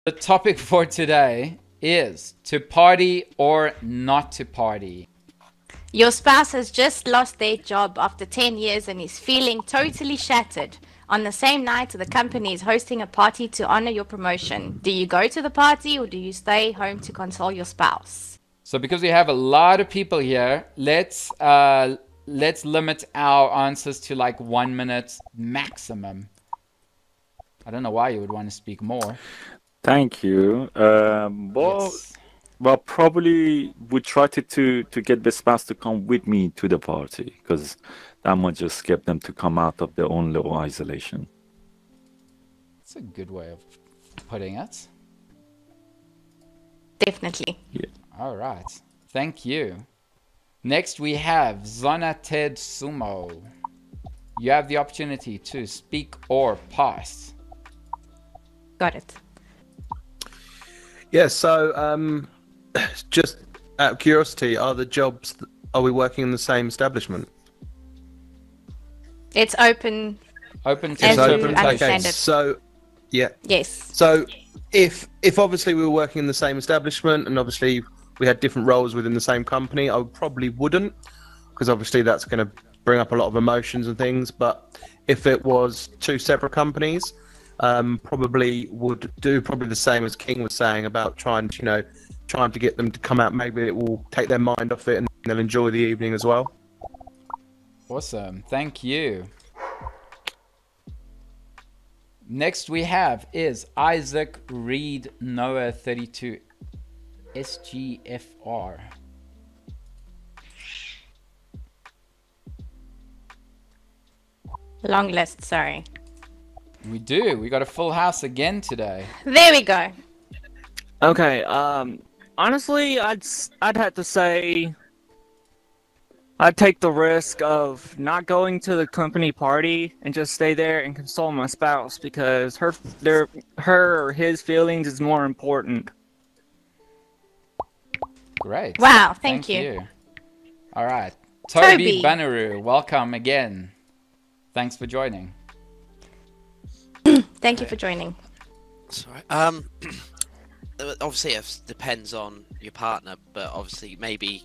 The topic for today is to party or not to party. Your spouse has just lost their job after 10 years and is feeling totally shattered. On the same night, the company is hosting a party to honor your promotion. Do you go to the party or do you stay home to console your spouse? So because we have a lot of people here, let's limit our answers to like 1 minute maximum. I don't know why you would want to speak more. Thank you. Yes. Well, probably would try to get the spouse to come with me to the party, because that might just get them to come out of their own little isolation. That's a good way of putting it. Definitely. Yeah. All right. Thank you. Next we have Zonated Sumo. You have the opportunity to speak or pass. Got it. Yeah, so just out of curiosity, are we working in the same establishment? It's open. Open to As you interpretation. understand it. So, yeah. Yes. So, if obviously we were working in the same establishment and obviously we had different roles within the same company, I probably wouldn't, because obviously that's going to bring up a lot of emotions and things. But if it was two separate companies, probably would do the same as King was saying about trying to get them to come out. Maybe it will take their mind off it and they'll enjoy the evening as well. Awesome. Thank you. Next we have is Isaac Reed Noah 32 SGFR. Long list, sorry. We do. We got a full house again today. There we go. Okay, honestly, I'd have to say I'd take the risk of not going to the company party and just stay there and console my spouse, because her or his feelings is more important. Great. Wow, thank you. All right. Toby Toby. Banaru, welcome again. Thanks for joining. Thank you for joining. Sorry. Obviously it depends on your partner, but obviously maybe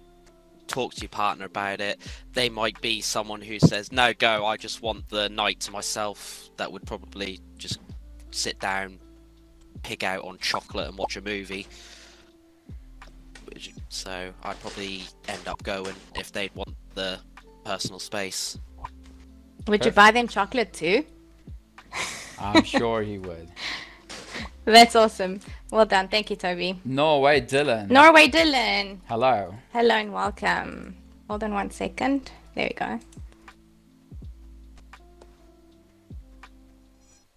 talk to your partner about it. They might be someone who says, no, go, I just want the night to myself. That would probably just sit down, pig out on chocolate and watch a movie. So I'd probably end up going if they'd want the personal space. Would you buy them chocolate too? I'm sure he would. That's awesome. Well done. Thank you, Toby. Norway Dylan. Norway Dylan. Hello. Hello and welcome. Hold on 1 second. There we go.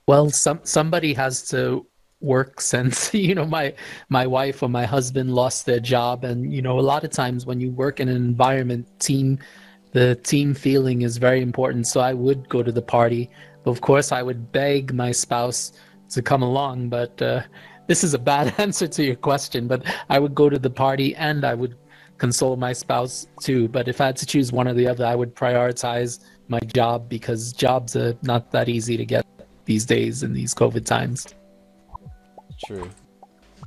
Well, somebody has to work since, my wife or my husband lost their job. And, a lot of times when you work in an environment, the team feeling is very important. So I would go to the party. Of course, I would beg my spouse to come along, but this is a bad answer to your question. But I would go to the party and I would console my spouse too. But if I had to choose one or the other, I would prioritize my job, because jobs are not that easy to get these days in these COVID times. True.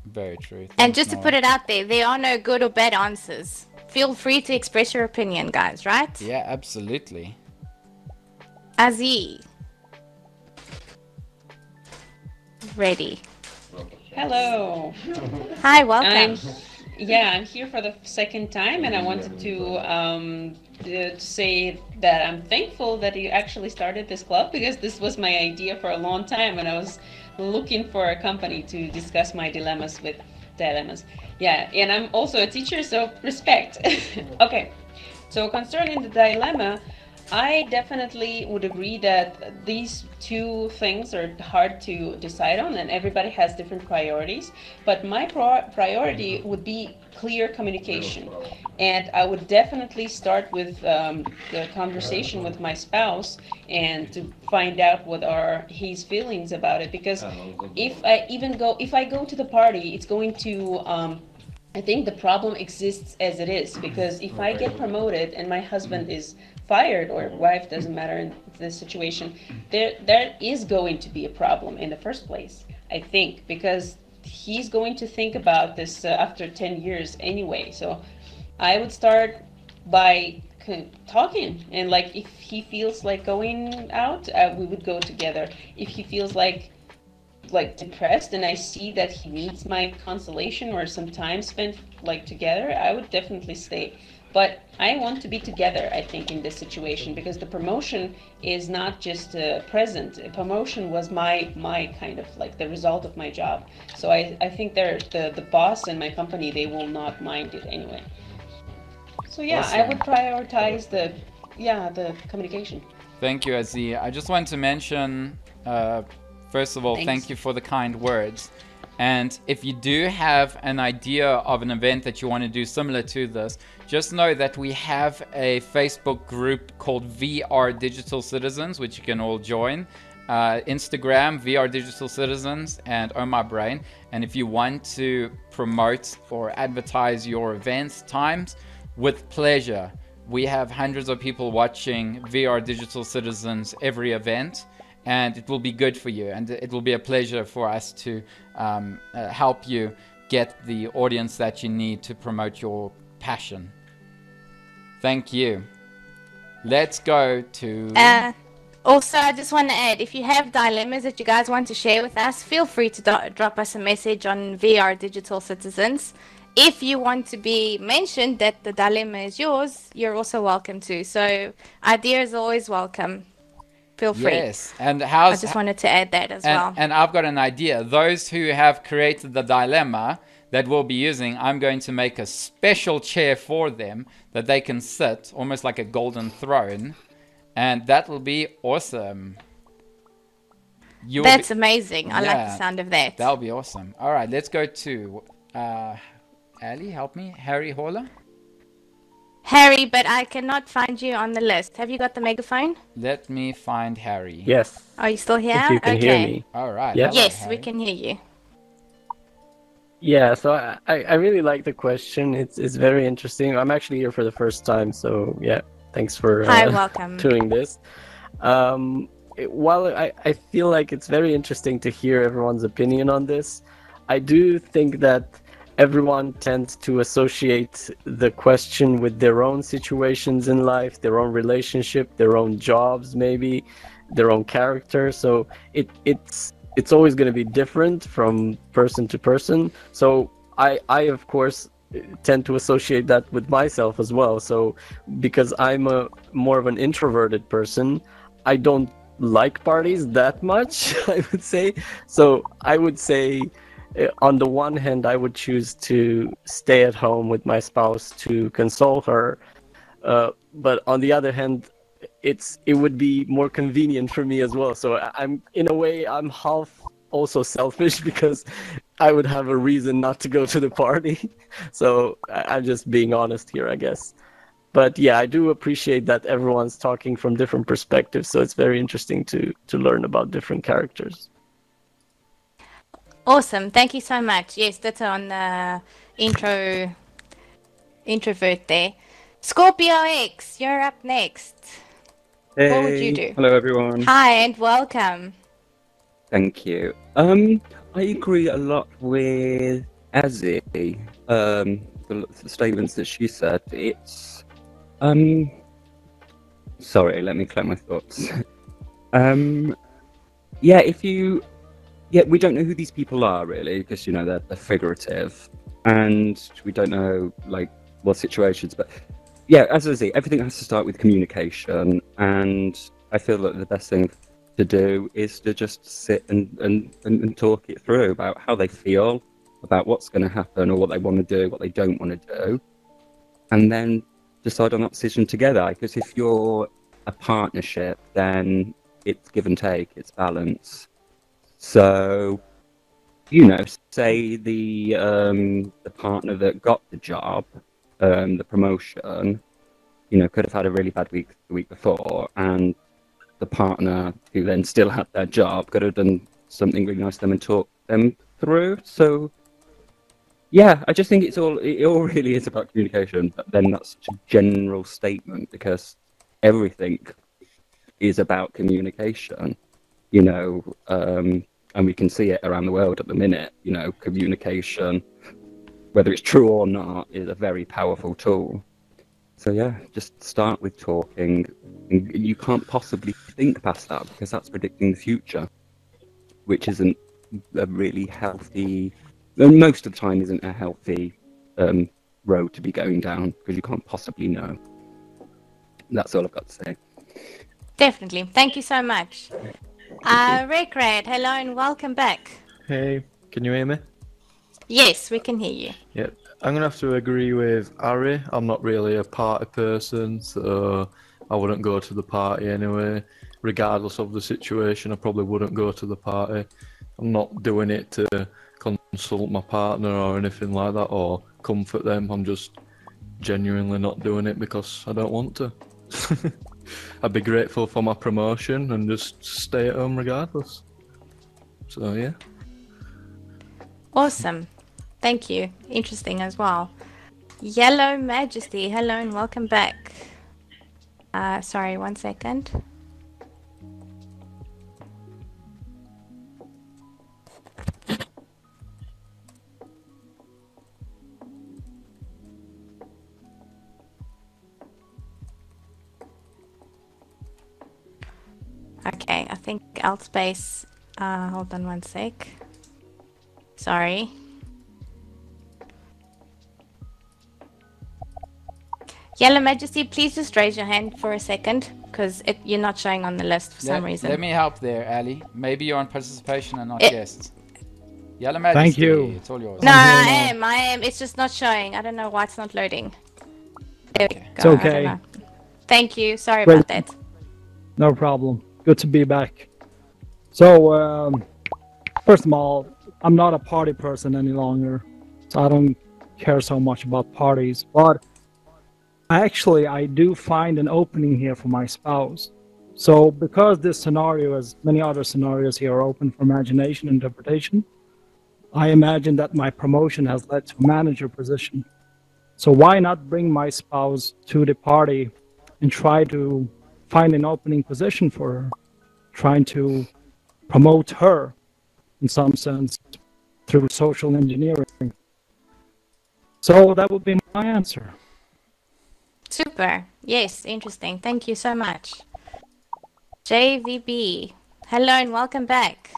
Very true. And Thanks, just to Noah. put it out there are no good or bad answers. Feel free to express your opinion, guys, right? Yeah, absolutely. Azzy. Ready. Hello. Hi, welcome. I'm here for the second time, and I wanted to say that I'm thankful that you actually started this club, because this was my idea for a long time, and I was looking for a company to discuss my dilemmas. Yeah, and I'm also a teacher, so respect. Okay, so concerning the dilemma, I definitely would agree that these two things are hard to decide on, and everybody has different priorities. But my priority would be clear communication. And I would definitely start with the conversation with my spouse and to find out what are his feelings about it. Because if I go to the party, it's going to I think the problem exists as it is, because if I get promoted and my husband is fired, or wife, doesn't matter in this situation, there is going to be a problem in the first place, I think, because he's going to think about this after 10 years anyway. So I would start by talking, and like if he feels like going out, we would go together. If he feels like depressed and I see that he needs my consolation or some time spent like together, I would definitely stay. But I want to be together, I think, in this situation, because the promotion is not just present. A promotion was my kind of like the result of my job. So I think the boss and my company, they will not mind it anyway. So yeah, I would prioritize the communication. Thank you, Aziz. I just want to mention, first of all, thank you for the kind words. And if you do have an idea of an event that you want to do similar to this, just know that we have a Facebook group called VR Digital Citizens, which you can all join. Instagram, VR Digital Citizens, and Oh My Brain. And if you want to promote or advertise your events, times, with pleasure. We have hundreds of people watching VR Digital Citizens every event, and it will be good for you, and it will be a pleasure for us to help you get the audience that you need to promote your passion. Thank you. Let's go to... Also, I just want to add, if you have dilemmas that you guys want to share with us, feel free to drop us a message on VR Digital Citizens. If you want to be mentioned that the dilemma is yours, you're also welcome to. So ideas are always welcome. Feel free. Yes, and I just wanted to add that as well. And I've got an idea. Those who have created the dilemma that we'll be using, I'm going to make a special chair for them that they can sit, almost like a golden throne, and that will be awesome. That's amazing. I like the sound of that. That'll be awesome. All right, let's go to... Ali, help me. Harry Horler? Harry, but I cannot find you on the list. Have you got the megaphone? Let me find Harry. Yes. Are you still here? If you can hear me. All right. Yep. Yes, Harry. we can hear you. Yeah, so I really like the question. It's very interesting. I'm actually here for the first time, so yeah, thanks for welcome. doing this. While I feel like it's very interesting to hear everyone's opinion on this, I do think that everyone tends to associate the question with their own situations in life, their own relationship, their own jobs, maybe their own character. So it's always going to be different from person to person. So I of course tend to associate that with myself as well. So because I'm more of an introverted person, I don't like parties that much, I would say. So I would say, on the one hand, I would choose to stay at home with my spouse to console her, but on the other hand, it would be more convenient for me as well. So I'm half also selfish because I would have a reason not to go to the party. So I'm just being honest here, I guess. But yeah, I do appreciate that everyone's talking from different perspectives. So it's very interesting to learn about different characters. Awesome. Thank you so much. Yes, that's on the introvert there. Scorpio X, you're up next. Hey, what would you do? Hello, everyone. Hi, and welcome. Thank you. I agree a lot with Azzy, the statements that she said. It's, sorry, let me collect my thoughts. We don't know who these people are really, because they're figurative, and we don't know what situations. But yeah, as I say, everything has to start with communication, and I feel that the best thing to do is to just sit and talk it through about how they feel, about what's going to happen, or what they want to do, what they don't want to do, and then decide on that decision together. Because if you're a partnership, then it's give and take, it's balance. So, say the partner that got the job, the promotion, could have had a really bad week the week before, and the partner who then still had their job could have done something really nice to them and talked them through. So, yeah, I just think it all really is about communication. But then that's such a general statement because everything is about communication. and we can see it around the world at the minute. You know, communication, whether it's true or not, is a very powerful tool. So yeah, just start with talking. And you can't possibly think past that because that's predicting the future, which isn't a really healthy, most of the time isn't a healthy road to be going down, because you can't possibly know. That's all I've got to say. Definitely. Thank you so much. Recreate, hello and welcome back. Hey, can you hear me? Yes, we can hear you. Yep. I'm going to have to agree with Ari. I'm not really a party person, so I wouldn't go to the party anyway. Regardless of the situation, I probably wouldn't go to the party. I'm not doing it to consult my partner or anything like that, or comfort them. I'm just genuinely not doing it because I don't want to. I'd be grateful for my promotion and just stay at home regardless. So yeah. Awesome. Thank you. Interesting as well. Yellow Majesty, hello and welcome back. Sorry, 1 second. Okay, I think Altspace, hold on 1 sec. Sorry. Yellow Majesty, please just raise your hand for a second, because you're not showing on the list for some reason. Let me help there, Ali. Maybe you're on participation and not guests. Yellow Majesty, Thank you. It's all yours. No, I am. It's just not showing. I don't know why it's not loading. There we go. It's okay. Thank you. Sorry about that. No problem. Good to be back. So, first of all, I'm not a party person any longer, so I don't care so much about parties. But I do find an opening here for my spouse. So, because this scenario, as many other scenarios here, are open for imagination and interpretation, I imagine that my promotion has led to a manager position. So why not bring my spouse to the party and try to find an opening position for her, trying to promote her in some sense through social engineering. So that would be my answer. Super. Yes, interesting. Thank you so much. JVB, hello and welcome back.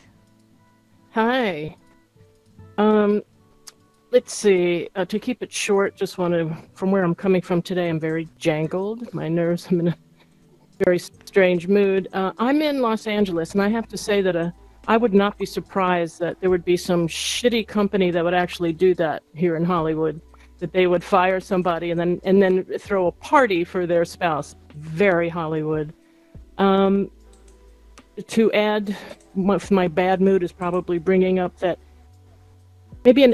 Hi. Let's see. To keep it short, just want to, from where I'm coming from today, I'm very jangled. My nerves, I'm in a very strange mood. I'm in Los Angeles, and I have to say that I would not be surprised that there would be some shitty company that would actually do that here in Hollywood, that they would fire somebody and then throw a party for their spouse. Very Hollywood. To add, my bad mood is probably bringing up that maybe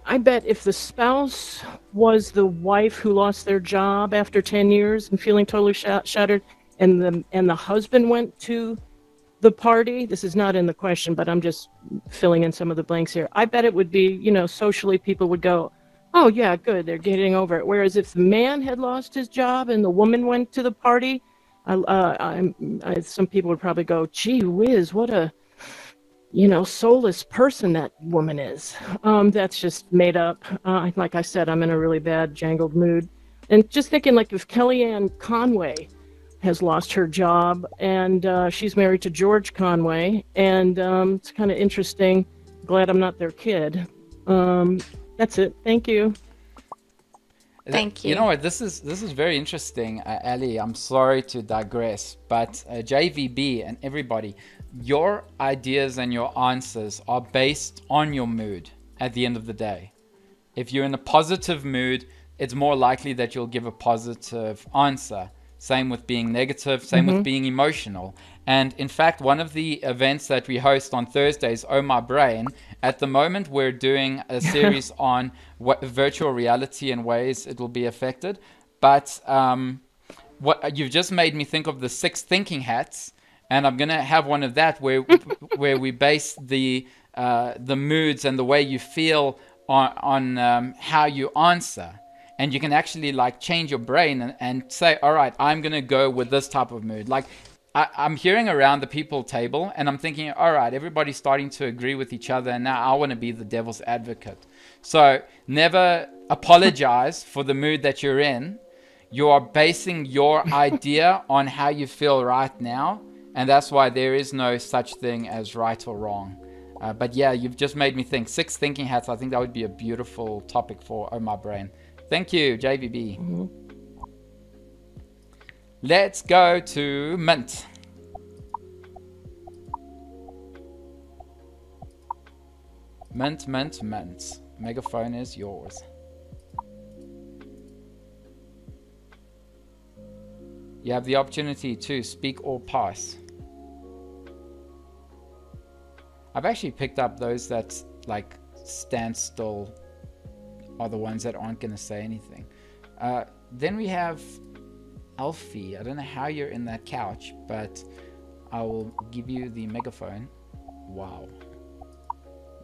I bet if the spouse was the wife who lost their job after 10 years and feeling totally shattered, and the husband went to the party, this is not in the question, but I'm just filling in some of the blanks here. I bet it would be, socially people would go, oh yeah, good, they're getting over it. Whereas if the man had lost his job and the woman went to the party, some people would probably go, gee whiz, what a soulless person that woman is. That's just made up. Like I said, I'm in a really bad, jangled mood. And just thinking, like, if Kellyanne Conway has lost her job and she's married to George Conway, and it's kind of interesting. Glad I'm not their kid. That's it. Thank you. Thank you. You know what? This is very interesting, Ali. I'm sorry to digress, but JVB and everybody, your ideas and your answers are based on your mood at the end of the day. If you're in a positive mood, it's more likely that you'll give a positive answer. Same with being negative, same with being emotional. And in fact, one of the events that we host on Thursdays, Oh My Brain, at the moment we're doing a series on virtual reality and ways it will be affected. But what you've just made me think of the 6 thinking hats, and I'm gonna have one of that where we base the moods and the way you feel on how you answer. And you can actually like change your brain and say, all right, I'm going to go with this type of mood. Like I'm hearing around the people table, and I'm thinking, all right, everybody's starting to agree with each other, and now I want to be the devil's advocate. So never apologize for the mood that you're in. You are basing your idea on how you feel right now, and that's why there is no such thing as right or wrong. But yeah, you've just made me think. 6 thinking hats, I think that would be a beautiful topic for Oh My Brain. Thank you, JVB. Mm-hmm. Let's go to Mint. Mint, Mint, Mint. Megaphone is yours. You have the opportunity to speak or pass. I've actually picked up those that like stand still are the ones that aren't going to say anything. Then we have Alfie. I don't know how you're in that couch, but I will give you the megaphone. Wow.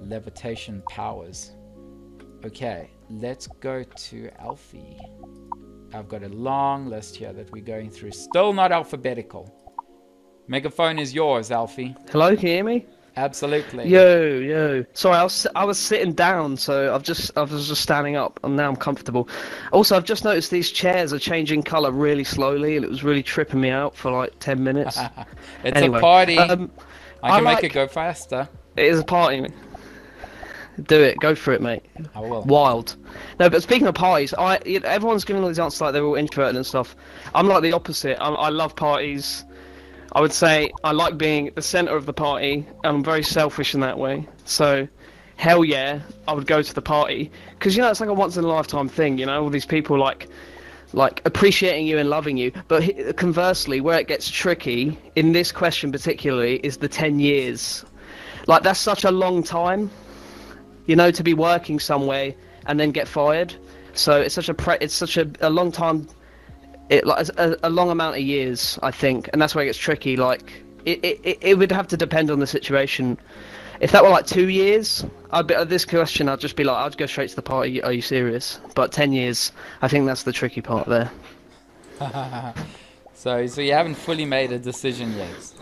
Levitation powers. Okay, let's go to Alfie. I've got a long list here that we're going through. Still not alphabetical. Megaphone is yours, Alfie. Hello, can you hear me? Absolutely. Yo. Sorry, I was sitting down, so I was just standing up, and now I'm comfortable. Also, I've just noticed these chairs are changing colour really slowly, and it was really tripping me out for like 10 minutes. It's anyway, a party. I can make it go faster. It is a party. Do it. Go for it, mate. I will. Wild. No, but speaking of parties, everyone's giving all these answers like they're all introverted and stuff. I'm like the opposite. I love parties. I would say I like being the centre of the party. I'm very selfish in that way. So, hell yeah, I would go to the party. Because, it's like a once-in-a-lifetime thing, all these people like appreciating you and loving you. But conversely, where it gets tricky, in this question particularly, is the 10 years. Like, that's such a long time, to be working somewhere and then get fired. So it's such a long time. A long amount of years, I think, and that's where it gets tricky. Like, it would have to depend on the situation. If that were like 2 years, this question, I'd just be like, I'd go straight to the party. Are you serious? But 10 years, I think that's the tricky part there. So you haven't fully made a decision yet,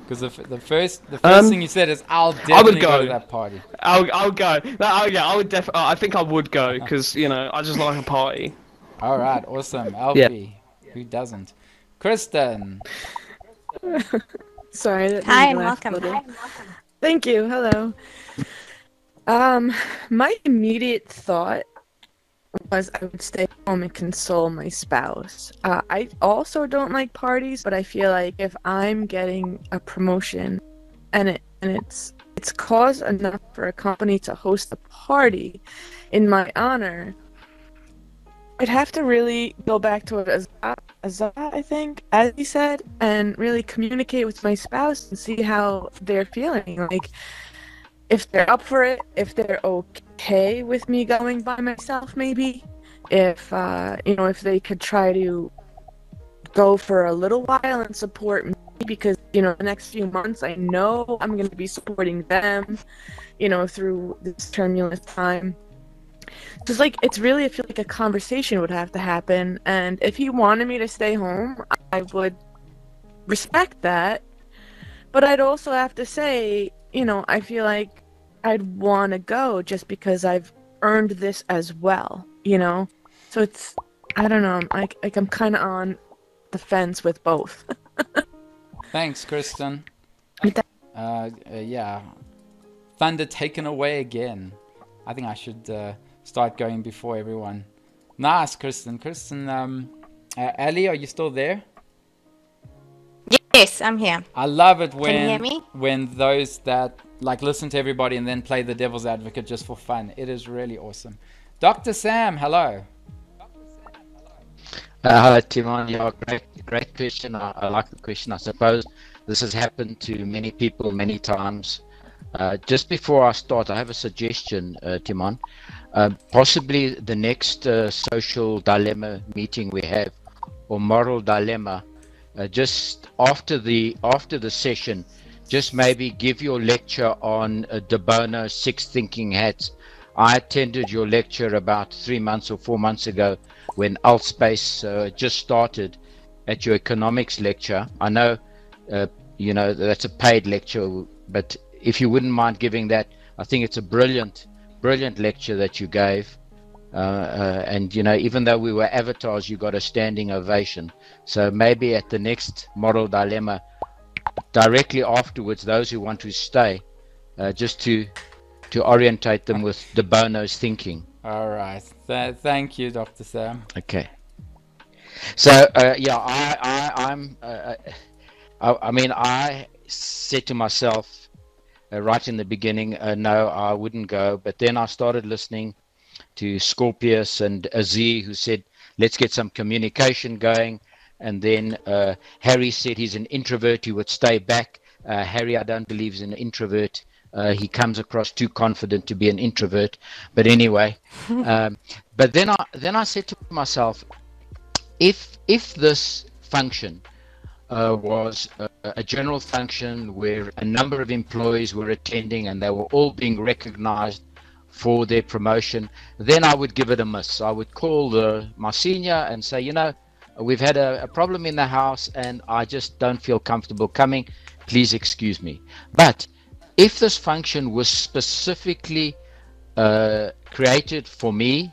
because the first thing you said is, I'll definitely go to that party. I'll go. I would definitely. I think I would go because I just like a party. All right, awesome, Alfie. Yeah. Who doesn't? Kristen. Sorry. Hi, and welcome. Thank you. Hello. My immediate thought was I would stay home and console my spouse. I also don't like parties, but I feel like if I'm getting a promotion and it's cause enough for a company to host a party in my honor, I'd have to really go back to Azza, I think, as he said, and really communicate with my spouse and see how they're feeling. Like, if they're up for it, if they're okay with me going by myself, maybe. If, if they could try to go for a little while and support me, because, the next few months, I know I'm going to be supporting them, through this turbulent time. Just like, I feel like a conversation would have to happen, and if he wanted me to stay home, I would respect that, but I'd also have to say, I feel like I'd want to go just because I've earned this as well, so it's, I don't know, I'm kind of on the fence with both. Thanks, Kristen. Yeah, thunder taken away again. I think I should start going before everyone. Nice, Kristen. Ali, are you still there? Yes, I'm here. I love it when Can you hear me? When those that listen to everybody and then play the devil's advocate just for fun. It is really awesome. Dr. Sam, hello. Hello, Timon. Yeah, great question. I like the question. I suppose this has happened to many people many times. Just before I start, I have a suggestion, Timon. Possibly the next social dilemma meeting we have, or moral dilemma, just after the session, just maybe give your lecture on De Bono 6 thinking hats. I attended your lecture about 3 months or 4 months ago when Altspace just started at your economics lecture. I know you know, that's a paid lecture, but if you wouldn't mind giving that, I think it's a brilliant lecture that you gave. And you know, even though we were avatars, you got a standing ovation. So maybe at the next Moral Dilemma, directly afterwards, those who want to stay, just to orientate them with de Bono's thinking. All right. Thank you, Dr. Sam. Okay. So yeah, I mean, I said to myself right in the beginning, no, I wouldn't go. But then I started listening to Scorpius and Aziz, who said, let's get some communication going. And then Harry said he's an introvert, he would stay back. Harry, I don't believe, is an introvert. He comes across too confident to be an introvert. But anyway, but then I said to myself, if this function was a general function where a number of employees were attending and they were all being recognized for their promotion, then I would give it a miss. I would call my senior and say, you know, we've had a problem in the house and I just don't feel comfortable coming. Please excuse me. But if this function was specifically created for me,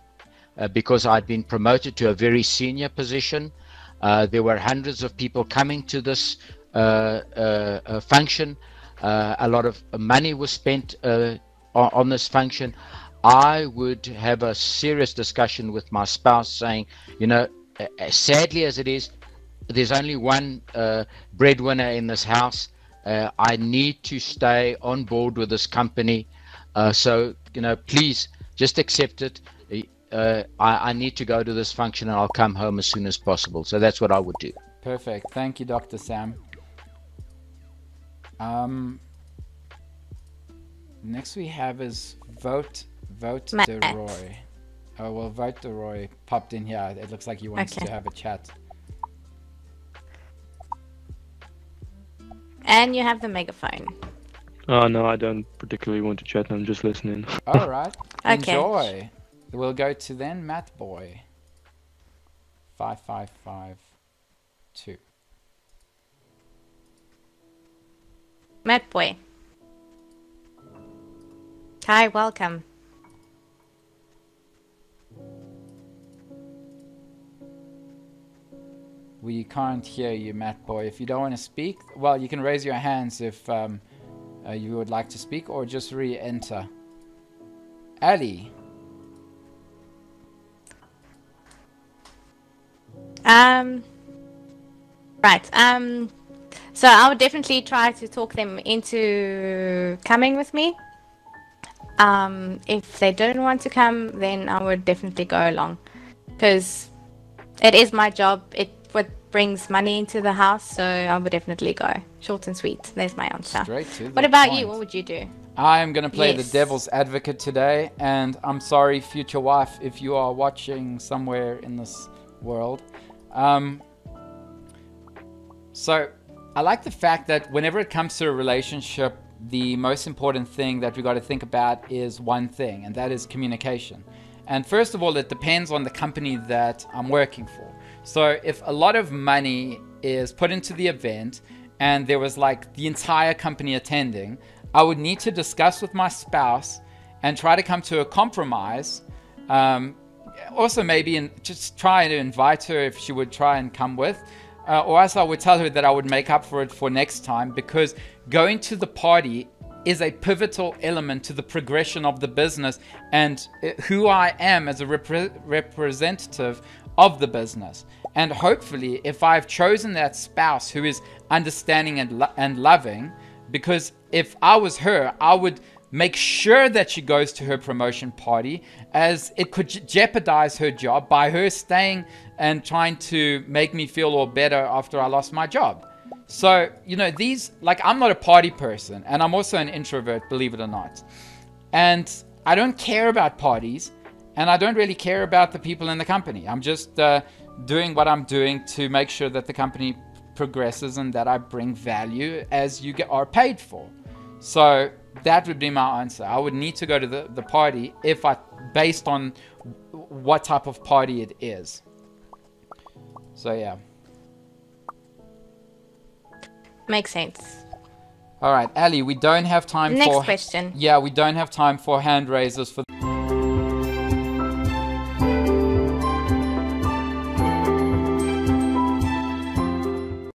because I'd been promoted to a very senior position, there were hundreds of people coming to this function. A lot of money was spent on this function. I would have a serious discussion with my spouse saying, you know, sadly as it is, there's only one breadwinner in this house. I need to stay on board with this company. So, you know, please just accept it. I need to go to this function and I'll come home as soon as possible. So that's what I would do. Perfect. Thank you, Dr. Sam. Next we have is Vote DeRoy. Oh, well, Vote DeRoy popped in here. It looks like he wants to have a chat. And you have the megaphone. Oh, no, I don't particularly want to chat. I'm just listening. All right. Okay. Enjoy. We'll go to then Matt Boy. 5552. Matt Boy. Hi, welcome. We can't hear you, Matt Boy. If you don't want to speak, well, you can raise your hands if you would like to speak, or just re-enter. Ali. Right. So I would definitely try to talk them into coming with me. If they don't want to come, then I would definitely go along, because it is my job. It what brings money into the house, so I would definitely go. Short and sweet. There's my answer. Straight to the What about point. you? What would you do? I'm going to play Yes. the devil's advocate today, and I'm sorry, future wife, if you are watching somewhere in this world. So I like the fact that whenever it comes to a relationship, the most important thing that we got to think about is one thing, and that is communication. And first of all, it depends on the company that I'm working for. So if a lot of money is put into the event and there was like the entire company attending, I would need to discuss with my spouse and try to come to a compromise. Also maybe just try to invite her if she would try and come with. Or else I would tell her that I would make up for it for next time, because going to the party is a pivotal element to the progression of the business and who I am as a representative of the business. And hopefully, if I've chosen that spouse who is understanding and loving, because if I was her, I would make sure that she goes to her promotion party, as it could jeopardize her job by her staying and trying to make me feel all better after I lost my job. So, you know, I'm not a party person, and I'm also an introvert, believe it or not. And I don't care about parties, and I don't really care about the people in the company. I'm just doing what I'm doing to make sure that the company progresses and that I bring value as you are paid for. So that would be my answer. I would need to go to the party based on what type of party it is. So yeah. Makes sense. All right, Ali, we don't have time Next for... question. Yeah, we don't have time for hand raisers for...